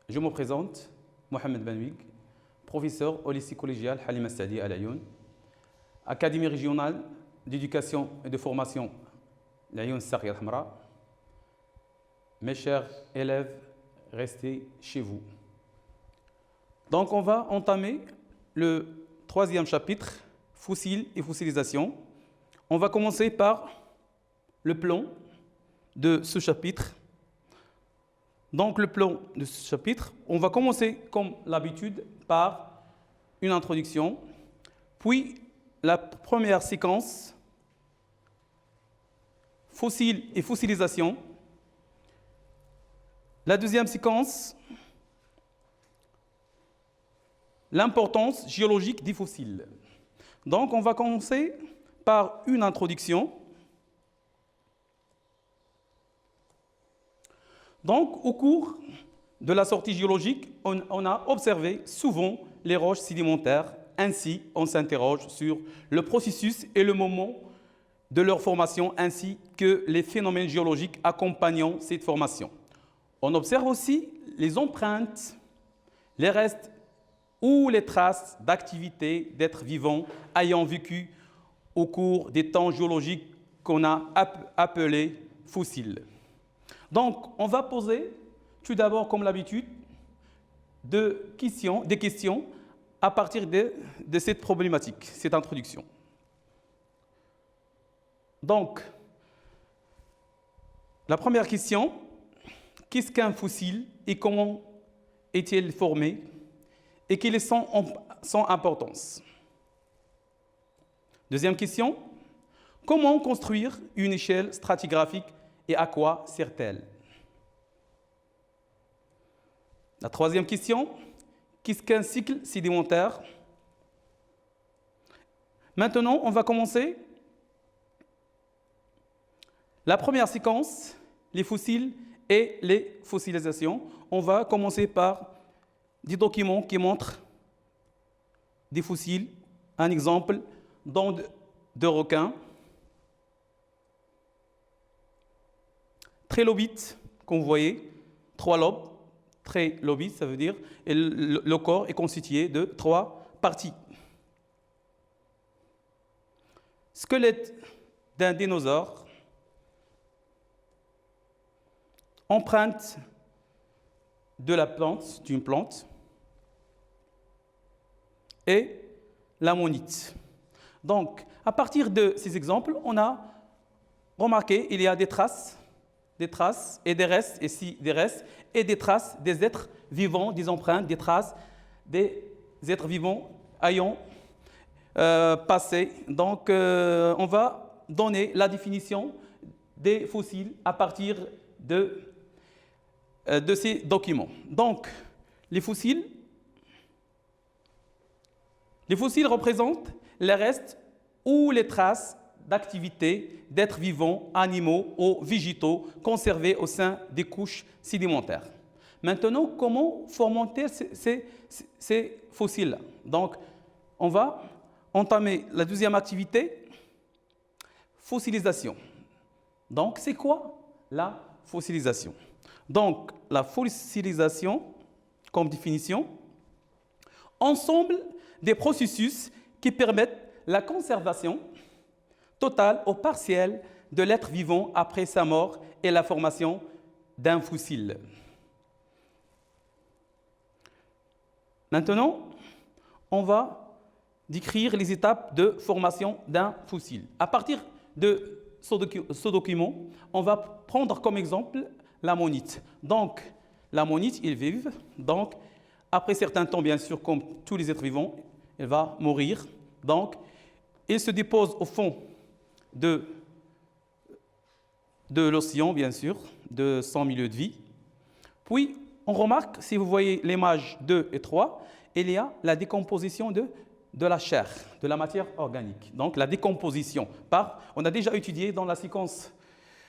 Je me présente, Mohamed Benouig, professeur au lycée collégial Halima Saadi à Laayoune, Académie régionale d'éducation et de formation Laayoune Sakhir Hamra. Mes chers élèves, restez chez vous. Donc, on va entamer le troisième chapitre, fossiles et fossilisation. On va commencer par le plan de ce chapitre. Donc, le plan de ce chapitre, on va commencer, comme l'habitude, par une introduction, puis la première séquence, fossiles et fossilisation. La deuxième séquence, l'importance géologique des fossiles. Donc, on va commencer par une introduction. Donc, au cours de la sortie géologique, on a observé souvent les roches sédimentaires. Ainsi, on s'interroge sur le processus et le moment de leur formation, ainsi que les phénomènes géologiques accompagnant cette formation. On observe aussi les empreintes, les restes ou les traces d'activités d'êtres vivants ayant vécu au cours des temps géologiques qu'on a appelés fossiles. Donc, on va poser tout d'abord, comme l'habitude, des questions à partir de cette problématique, cette introduction. Donc, la première question, qu'est-ce qu'un fossile et comment est-il formé et quelle est son importance? Deuxième question, comment construire une échelle stratigraphique et à quoi sert-elle? La troisième question, qu'est-ce qu'un cycle sédimentaire? Maintenant, on va commencer la première séquence, les fossiles et les fossilisations. On va commencer par des documents qui montrent des fossiles. Un exemple, dents de requin, trilobites, comme vous voyez, 3 lobes. Trilobite, ça veut dire, et le corps est constitué de 3 parties. Squelette d'un dinosaure, empreinte de la plante, d'une plante, et l'ammonite. Donc, à partir de ces exemples, on a remarqué qu'il y a des traces et des restes, et des traces des êtres vivants, des empreintes, des traces des êtres vivants ayant passé. Donc, on va donner la définition des fossiles à partir de ces documents. Donc, les fossiles représentent les restes ou les traces d'activités d'êtres vivants, animaux ou végétaux conservés au sein des couches sédimentaires. Maintenant, comment former ces fossiles? Donc, on va entamer la deuxième activité, fossilisation. Donc, c'est quoi la fossilisation? Donc, la fossilisation, comme définition, ensemble des processus qui permettent la conservation totale ou partielle de l'être vivant après sa mort et la formation d'un fossile. Maintenant, on va décrire les étapes de formation d'un fossile. À partir de ce document, on va prendre comme exemple l'ammonite. Donc, l'ammonite, il vit. Donc, après certain temps, bien sûr, comme tous les êtres vivants, il va mourir. Donc, il se dépose au fond de l'océan, bien sûr, de son milieu de vie. Puis, on remarque, si vous voyez l'image 2 et 3, il y a la décomposition de la chair, de la matière organique. Donc, la décomposition. On a déjà étudié dans la séquence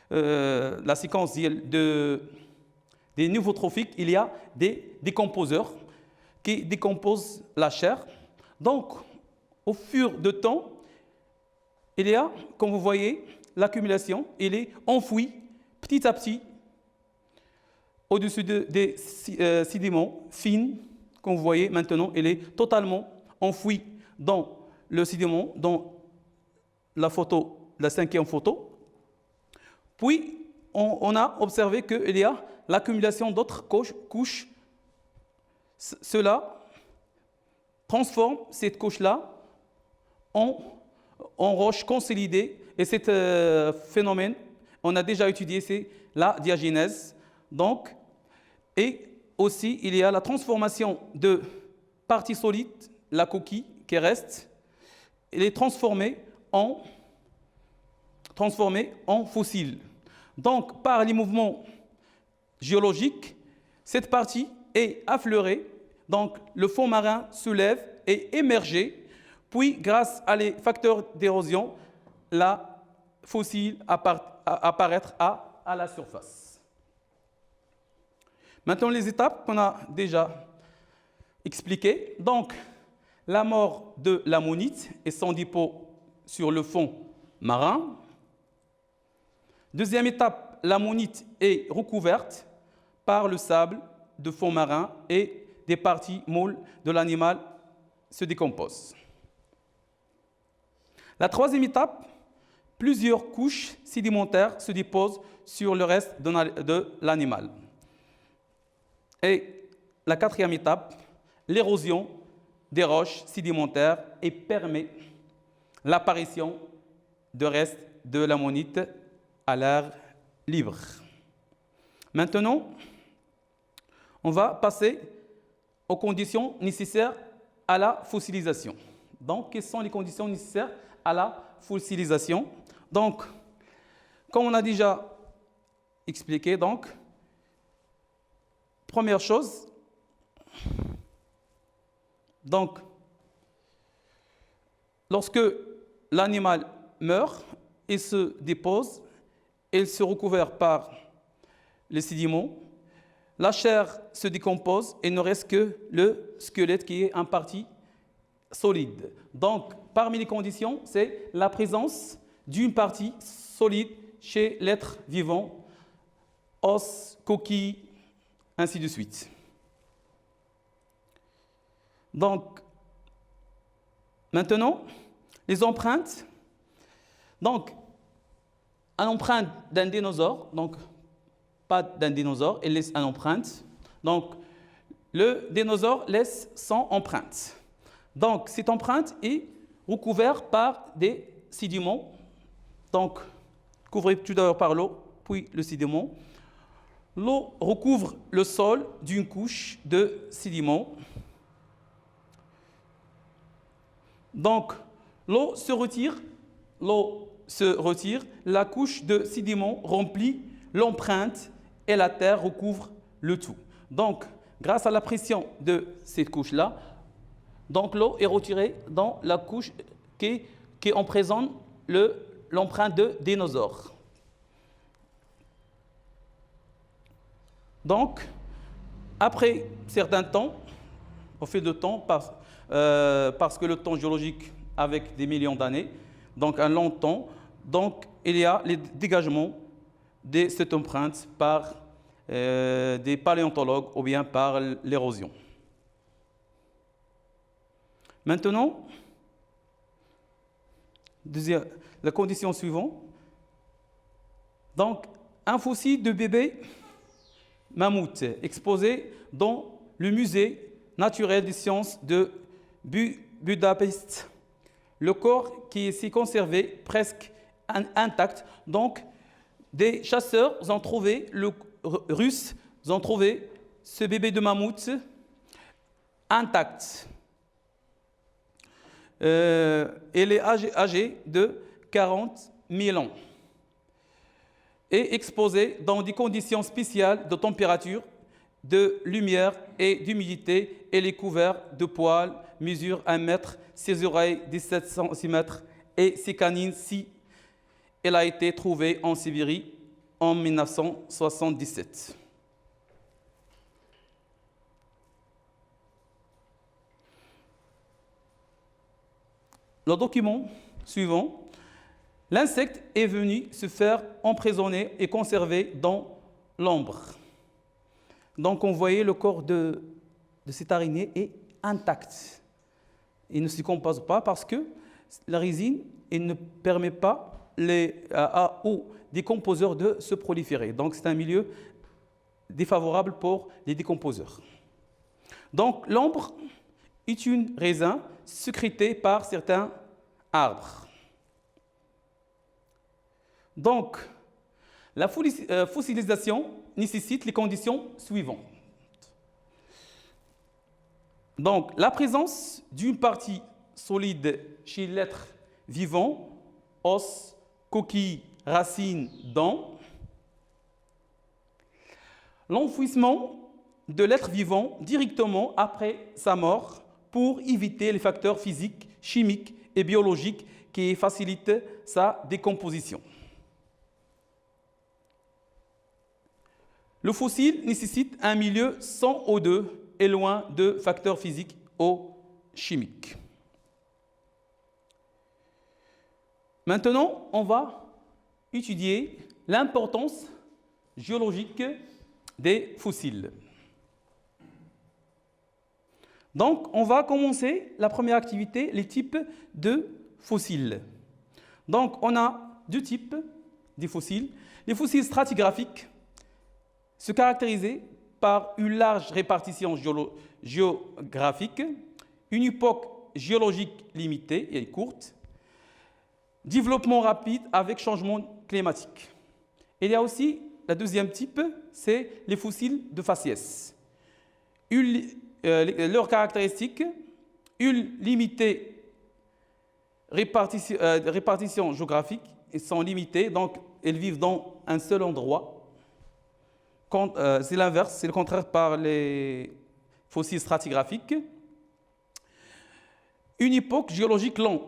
des nouveau-trophiques, il y a des décomposeurs qui décomposent la chair. Donc, au fur du temps, il y a, comme vous voyez, l'accumulation, il est enfoui petit à petit au-dessus des sédiments fines, comme vous voyez maintenant, elle est totalement enfouie dans le sédiment, dans la cinquième photo. Puis, on a observé qu'il y a l'accumulation d'autres couches. Cela transforme cette couche-là en roche consolidée. Et ce phénomène, on a déjà étudié, c'est la diagénèse. Donc, et aussi, il y a la transformation de parties solides, la coquille qui reste, elle est transformée en fossiles. Donc, par les mouvements géologiques, cette partie est affleurée, donc le fond marin se lève et émerge, puis grâce à les facteurs d'érosion, la fossile apparaître à la surface. Maintenant, les étapes qu'on a déjà expliquées. Donc, la mort de l'ammonite et son dépôt sur le fond marin. Deuxième étape, l'ammonite est recouverte par le sable de fond marin et des parties molles de l'animal se décomposent. La troisième étape, plusieurs couches sédimentaires se déposent sur le reste de l'animal. Et la quatrième étape, l'érosion des roches sédimentaires et permet l'apparition de restes de l'ammonite à l'air libre. Maintenant, on va passer aux conditions nécessaires à la fossilisation. Donc, quelles sont les conditions nécessaires à la fossilisation? Donc, comme on a déjà expliqué, donc, première chose, donc, lorsque l'animal meurt, il se dépose, il se recouvre par les sédiments, la chair se décompose et il ne reste que le squelette qui est en partie solide. Donc, parmi les conditions, c'est la présence d'une partie solide chez l'être vivant, os, coquille, ainsi de suite. Donc, maintenant, les empreintes. Donc, une empreinte d'un dinosaure, donc pas d'un dinosaure, elle laisse une empreinte. Donc, le dinosaure laisse son empreinte. Donc, cette empreinte est recouverte par des sédiments. Donc, couvrée tout d'abord par l'eau, puis le sédiment. L'eau recouvre le sol d'une couche de sédiments. Donc, l'eau se retire, la couche de sédiments remplit l'empreinte et la terre recouvre le tout. Donc, grâce à la pression de cette couche-là, donc l'eau est retirée dans la couche qui en présente l'empreinte de dinosaure. Donc, après certain temps, au fil du temps, parce que le temps géologique avec des millions d'années, donc un long temps, donc il y a les dégagements de cette empreinte par des paléontologues ou bien par l'érosion. Maintenant, la condition suivante, donc un fossile de bébé mammouth exposé dans le musée naturel des sciences de Budapest. Le corps qui est ici conservé presque intact. Donc, des chasseurs russes ont trouvé ce bébé de mammouth intact. Il est âgé de 40 000 ans et exposé dans des conditions spéciales de température, de lumière et d'humidité. Il est couvert de poils, mesure 1 mètre, ses oreilles 17 cm et ses canines 6. Elle a été trouvée en Sibérie en 1977. Le document suivant. L'insecte est venu se faire emprisonner et conserver dans l'ombre. Donc, on voyait le corps de cette araignée est intact. Il ne se décompose pas parce que la résine ne permet pas aux décomposeurs de se proliférer. Donc, c'est un milieu défavorable pour les décomposeurs. Donc, l'ambre est une résine sécrétée par certains arbres. Donc, la fossilisation nécessite les conditions suivantes. Donc, la présence d'une partie solide chez l'être vivant, os, coquilles, racines, dents. L'enfouissement de l'être vivant directement après sa mort pour éviter les facteurs physiques, chimiques et biologiques qui facilitent sa décomposition. Le fossile nécessite un milieu sans O2 et loin de facteurs physiques ou chimiques. Maintenant, on va étudier l'importance géologique des fossiles. Donc, on va commencer la première activité, les types de fossiles. Donc, on a deux types de fossiles. Les fossiles stratigraphiques se caractérisent par une large répartition géographique, une époque géologique limitée et courte, développement rapide avec changement climatique. Il y a aussi le deuxième type, c'est les fossiles de faciès. Leurs caractéristiques, une limitée répartition géographique, ils sont limités, donc ils vivent dans un seul endroit. C'est l'inverse, c'est le contraire par les fossiles stratigraphiques. Une époque géologique longue,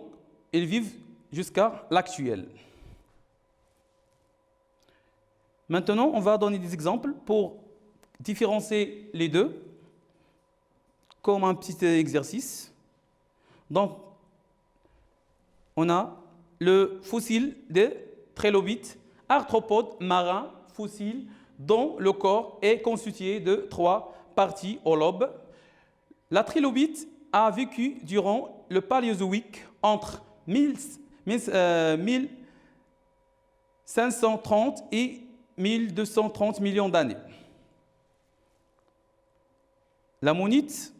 ils vivent jusqu'à l'actuel. Maintenant, on va donner des exemples pour différencier les deux, comme un petit exercice. Donc, on a le fossile des trilobites, arthropodes marins fossiles dont le corps est constitué de 3 parties au lobe. La trilobite a vécu durant le Paléozoïque entre 1530 et 1230 millions d'années. L'ammonite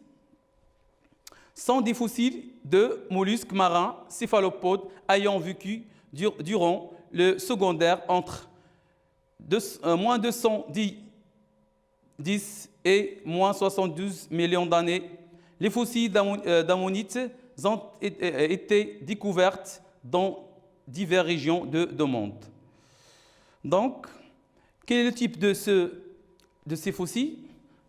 sont des fossiles de mollusques marins céphalopodes ayant vécu durant le secondaire entre moins 210 et moins 72 millions d'années. Les fossiles d'ammonites ont été découverts dans diverses régions du monde. Donc, quel est le type de ces fossiles?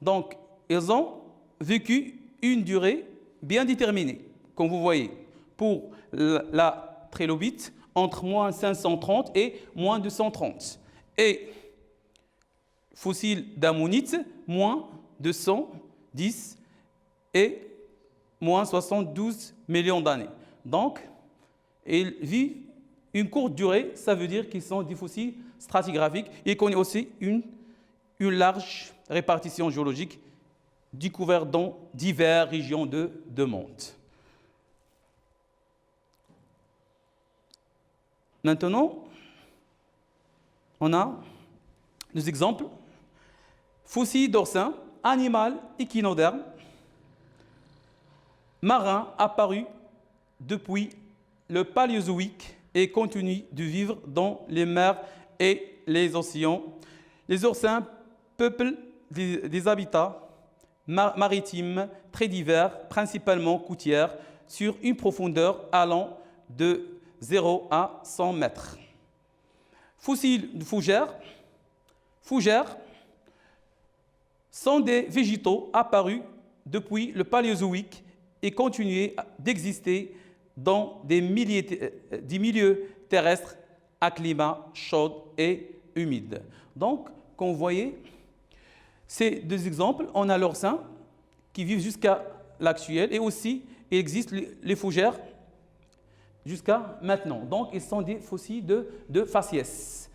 Donc, ils ont vécu une durée bien déterminée, comme vous voyez, pour la trilobite, entre moins 530 et moins 230. Et fossiles d'ammonite, moins 210 et moins 72 millions d'années. Donc, ils vivent une courte durée, ça veut dire qu'ils sont des fossiles stratigraphiques et qu'on a aussi une large répartition géologique découverte dans diverses régions du monde. Maintenant, on a des exemples. Fossiles d'oursins, animal échinoderme, marin apparu depuis le Paléozoïque et continue de vivre dans les mers et les océans. Les oursins peuplent des habitats maritimes très divers, principalement côtières, sur une profondeur allant de 0 à 100 mètres. Fossiles de fougères. Fougères sont des végétaux apparus depuis le Paléozoïque et continuent d'exister dans des milieux terrestres à climat chaud et humide. Donc, comme vous voyez, ces deux exemples, on a l'oursin qui vivent jusqu'à l'actuel et aussi il existe les fougères jusqu'à maintenant. Donc, ils sont des fossiles de faciès.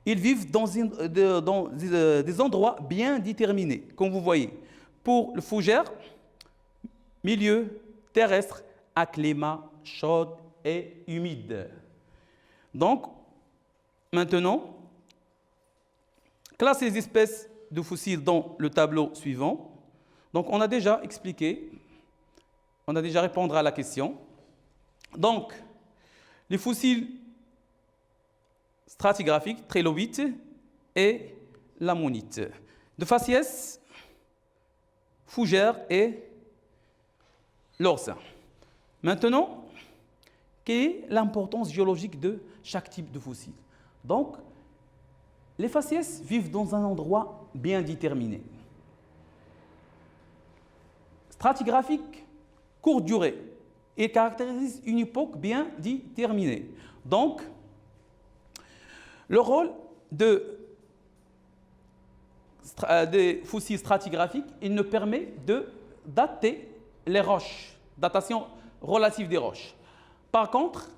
Ils vivent dans des endroits bien déterminés, comme vous voyez. Pour le fougère, milieu terrestre à climat chaud et humide. Donc, maintenant, classe les espèces de fossiles dans le tableau suivant. Donc, on a déjà expliqué, on a déjà répondu à la question. Donc, les fossiles stratigraphiques, trilobites et l'ammonite. De faciès, fougère et l'orsin. Maintenant, quelle est l'importance géologique de chaque type de fossile? Donc, les faciès vivent dans un endroit bien déterminé. Stratigraphique, courte durée, et caractérise une époque bien déterminée. Donc, le rôle des fossiles stratigraphiques, il nous permet de dater les roches, datation relative des roches. Par contre,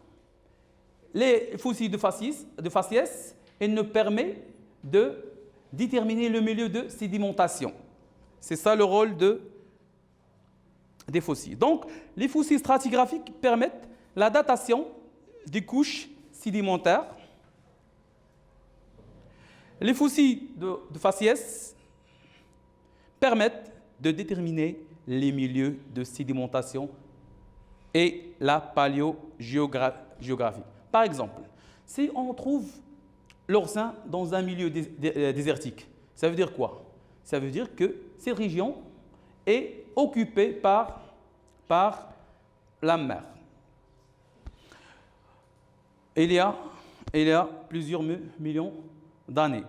les fossiles de faciès, ils nous permettent de déterminer le milieu de sédimentation. C'est ça le rôle des fossiles. Donc, les fossiles stratigraphiques permettent la datation des couches sédimentaires. Les fossiles de faciès permettent de déterminer les milieux de sédimentation et la paléogéographie. Par exemple, si on trouve l'orsin dans un milieu désertique, ça veut dire quoi? Ça veut dire que cette région est occupée par la mer. Il y a plusieurs millions d'années.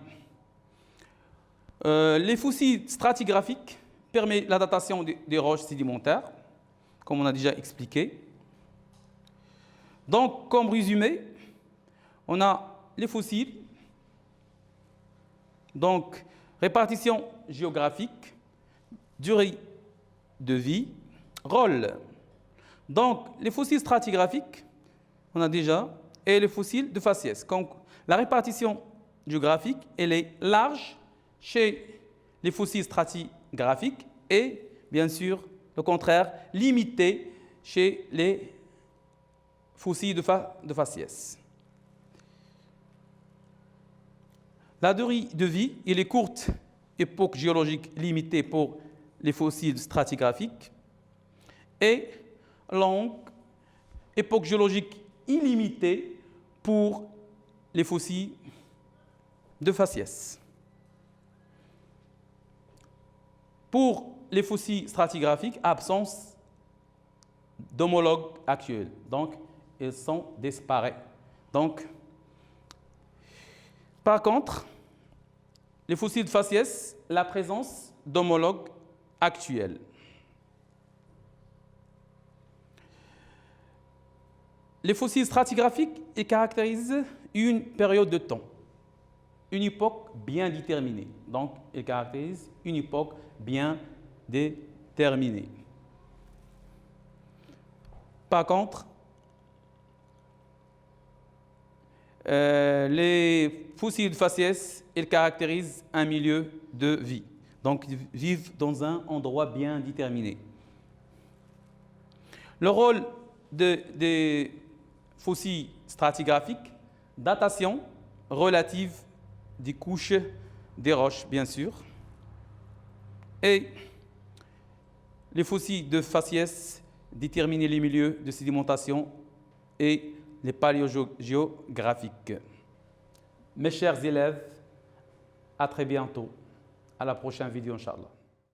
Les fossiles stratigraphiques permettent la datation des roches sédimentaires, comme on a déjà expliqué. Donc, comme résumé, on a les fossiles, donc répartition géographique, durée de vie, rôle. Donc, les fossiles stratigraphiques, on a déjà, et les fossiles de faciès. Donc, la répartition géographique, elle est large chez les fossiles stratigraphiques et, bien sûr, au contraire, limitée chez les fossiles de faciès. La durée de vie, elle est courte, époque géologique limitée pour les fossiles stratigraphiques, et longue, époque géologique illimitée pour les fossiles de faciès. Pour les fossiles stratigraphiques, absence d'homologues actuels. Donc, ils sont disparus. Donc, par contre, les fossiles de faciès, la présence d'homologues actuels. Les fossiles stratigraphiques ils caractérisent une période de temps, une époque bien déterminée. Donc, ils caractérisent une époque bien déterminée. Par contre, les fossiles de faciès, ils caractérisent un milieu de vie. Donc, ils vivent dans un endroit bien déterminé. Le rôle des fossiles stratigraphiques, datation relative des couches des roches, bien sûr. Et les fossiles de faciès déterminent les milieux de sédimentation et les paléogéographiques. Mes chers élèves, à très bientôt. À la prochaine vidéo, Inch'Allah.